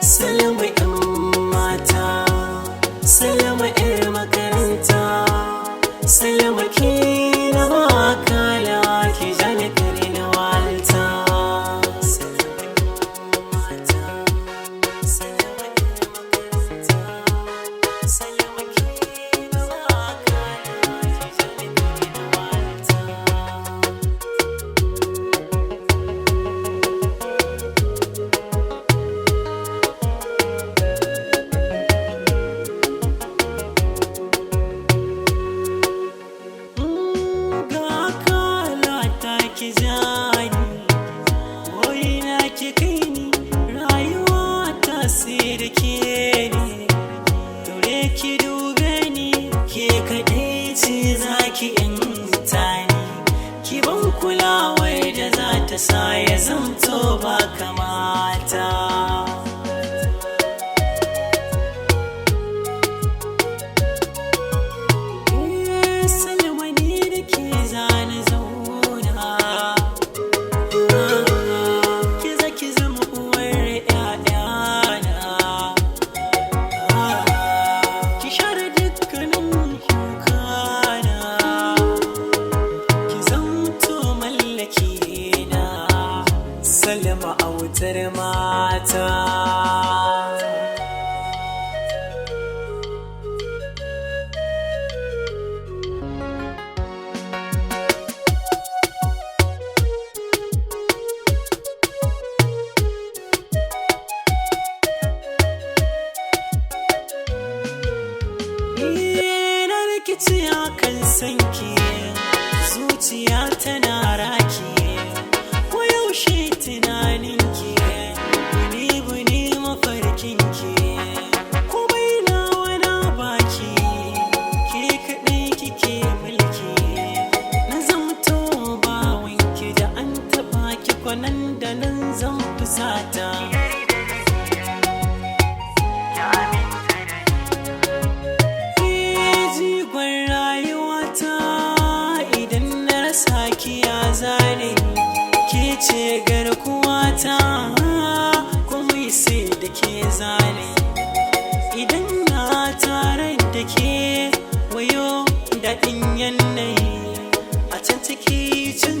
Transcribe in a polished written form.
Salama 'yan mata, Salama 'yar makaranta, Salama ke na makala ki jani kare na walta. Salama 'yan mata, Salama 'yar makaranta, Salama ke na makala ki jani kare na walta. Ki jani ko'ina ki kai ni, rayuwa ta sai da ke ne. Dore ki dube ni, ke kaɗai ce za ki yanta ni. Ki ban kulawar da za ta sa ya zamto ba kamata. Salama ni da ke zane zauna, ki zama uwar ƴaƴana. Ki share dukkanin kukana, ki zamto mallaki na. Salama autar mata. Na rikici akan sanki, zuciya tana raki, ko yaushe tunaninki, buni mafarkinki, komai nawa na baki, ke kaɗai kike mulki. Na zamto bawanki, da an taɓa ki kwanan da nan zan fusata. Zane ke ce garkuwata, kuma sai da ke zane. Idan na tare da ke wayo daɗin yanayi, a can cikin